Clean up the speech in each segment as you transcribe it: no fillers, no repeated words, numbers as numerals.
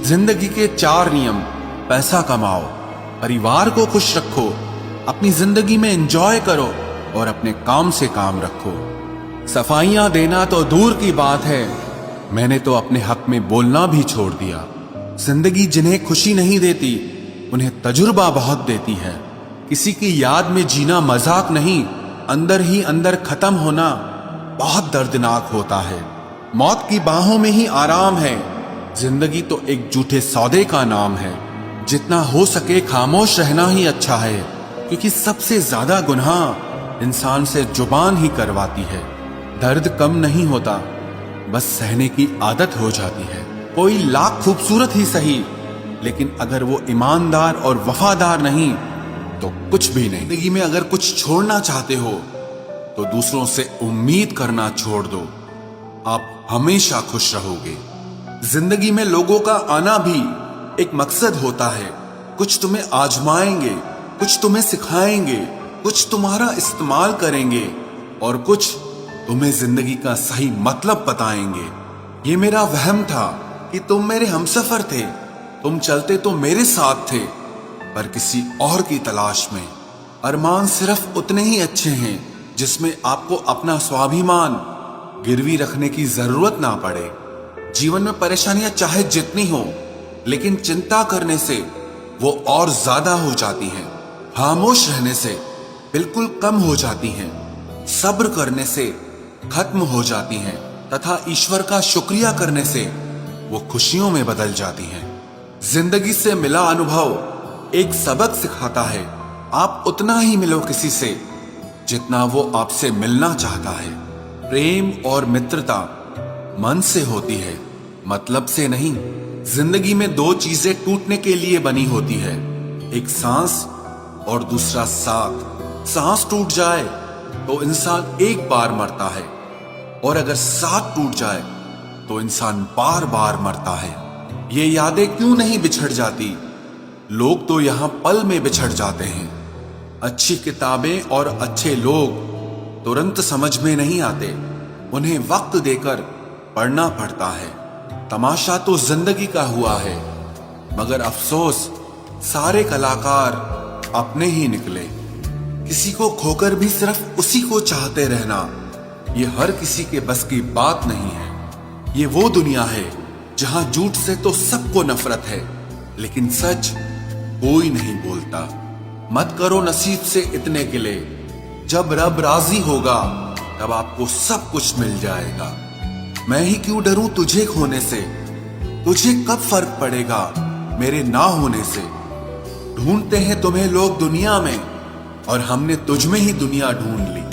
जिंदगी के 4 नियम। पैसा कमाओ, परिवार को खुश रखो, अपनी जिंदगी में एंजॉय करो और अपने काम से काम रखो। सफाइयां देना तो दूर की बात है, मैंने तो अपने हक में बोलना भी छोड़ दिया। जिंदगी जिन्हें खुशी नहीं देती उन्हें तजुर्बा बहुत देती है। किसी की याद में जीना मजाक नहीं, अंदर ही अंदर खत्म होना बहुत दर्दनाक होता है। मौत की बाहों में ही आराम है। जिंदगी तो एक झूठे सौदे का नाम है। जितना हो सके खामोश रहना ही अच्छा है, क्योंकि सबसे ज्यादा गुनाह इंसान से जुबान ही करवाती है। दर्द कम नहीं होता, बस सहने की आदत हो जाती है। कोई लाख खूबसूरत ही सही, लेकिन अगर वो ईमानदार और वफादार नहीं तो कुछ भी नहीं। जिंदगी में अगर कुछ छोड़ना चाहते हो तो दूसरों से उम्मीद करना छोड़ दो, आप हमेशा खुश रहोगे। जिंदगी में लोगों का आना भी एक मकसद होता है। कुछ तुम्हें आजमाएंगे, कुछ तुम्हें सिखाएंगे, कुछ तुम्हारा इस्तेमाल करेंगे और कुछ तुम्हें जिंदगी का सही मतलब बताएंगे। ये मेरा वहम था कि तुम मेरे हमसफर थे, तुम चलते तो मेरे साथ थे, पर किसी और की तलाश में। अरमान सिर्फ उतने ही अच्छे हैं जिसमें आपको अपना स्वाभिमान गिरवी रखने की जरूरत ना पड़े। जीवन में परेशानियां चाहे जितनी हो, लेकिन चिंता करने से वो और ज्यादा हो जाती हैं। खामोश रहने से बिल्कुल कम हो जाती हैं। सब्र करने से खत्म हो जाती हैं तथा ईश्वर का शुक्रिया करने से वो खुशियों में बदल जाती हैं। जिंदगी से मिला अनुभव एक सबक सिखाता है। आप उतना ही मिलो किसी से जितना वो आपसे मिलना चाहता है। प्रेम और मित्रता मन से होती है, मतलब से नहीं। जिंदगी में 2 चीजें टूटने के लिए बनी होती है, एक सांस और दूसरा साथ। सांस टूट जाए तो इंसान एक बार मरता है, और अगर साथ टूट जाए तो इंसान बार बार मरता है। ये यादें क्यों नहीं बिछड़ जाती? लोग तो यहां पल में बिछड़ जाते हैं। अच्छी किताबें और अच्छे लोग तुरंत समझ में नहीं आते, उन्हें वक्त देकर पढ़ना पड़ता है। तमाशा तो जिंदगी का हुआ है, मगर अफसोस सारे कलाकार अपने ही निकले। किसी को खोकर भी सिर्फ उसी को चाहते रहना, ये हर किसी के बस की बात नहीं है। ये वो दुनिया है जहां झूठ से तो सबको नफरत है, लेकिन सच कोई नहीं बोलता। मत करो नसीब से इतने गिले, जब रब राजी होगा तब आपको सब कुछ मिल जाएगा। मैं ही क्यों डरूं तुझे खोने से, तुझे कब फर्क पड़ेगा मेरे ना होने से। ढूंढते हैं तुम्हें लोग दुनिया में, और हमने तुझ में ही दुनिया ढूंढ ली।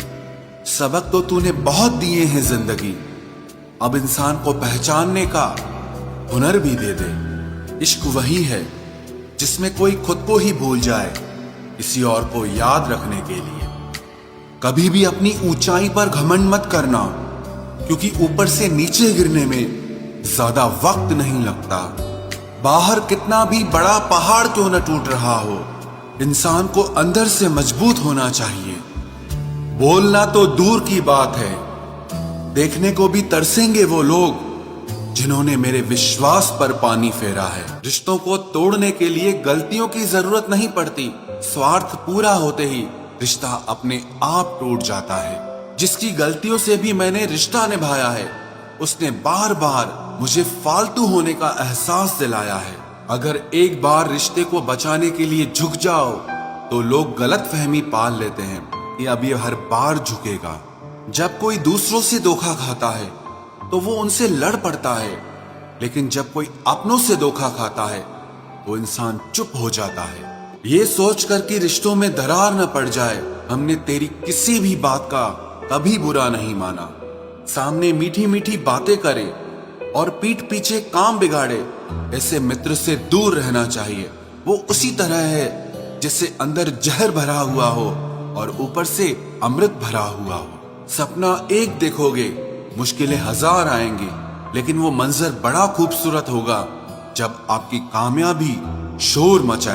सबक तो तूने बहुत दिए हैं जिंदगी, अब इंसान को पहचानने का हुनर भी दे दे। इश्क वही है जिसमें कोई खुद को ही भूल जाए किसी और को याद रखने के लिए। कभी भी अपनी ऊंचाई पर घमंड मत करना, क्योंकि ऊपर से नीचे गिरने में ज्यादा वक्त नहीं लगता। बाहर कितना भी बड़ा पहाड़ क्यों न टूट रहा हो, इंसान को अंदर से मजबूत होना चाहिए। बोलना तो दूर की बात है, देखने को भी तरसेंगे वो लोग जिन्होंने मेरे विश्वास पर पानी फेरा है। रिश्तों को तोड़ने के लिए गलतियों की जरूरत नहीं पड़ती, स्वार्थ पूरा होते ही रिश्ता अपने आप टूट जाता है। जिसकी गलतियों से भी मैंने रिश्ता निभाया है, उसने बार बार मुझे फालतू होने का एहसास दिलाया है। अगर एक बार रिश्ते को बचाने के लिए झुक जाओ तो लोग गलत फहमी पाल लेते हैं कि अब ये हर बार झुकेगा। जब कोई दूसरों से धोखा खाता है तो वो उनसे लड़ पड़ता है, लेकिन जब कोई अपनों से धोखा खाता है तो इंसान चुप हो जाता है। ये सोचकर कि रिश्तों में दरार न पड़ जाए, हमने तेरी किसी भी बात का कभी बुरा नहीं माना। सामने मीठी मीठी बातें करे और पीठ पीछे काम बिगाड़े, ऐसे मित्र से दूर रहना चाहिए। वो उसी तरह है जैसे अंदर जहर भरा हुआ हो और ऊपर से अमृत भरा हुआ हो। सपना एक देखोगे, मुश्किलें 1000 आएंगी, लेकिन वो मंजर बड़ा खूबसूरत होगा जब आपकी कामयाबी शोर मचाए।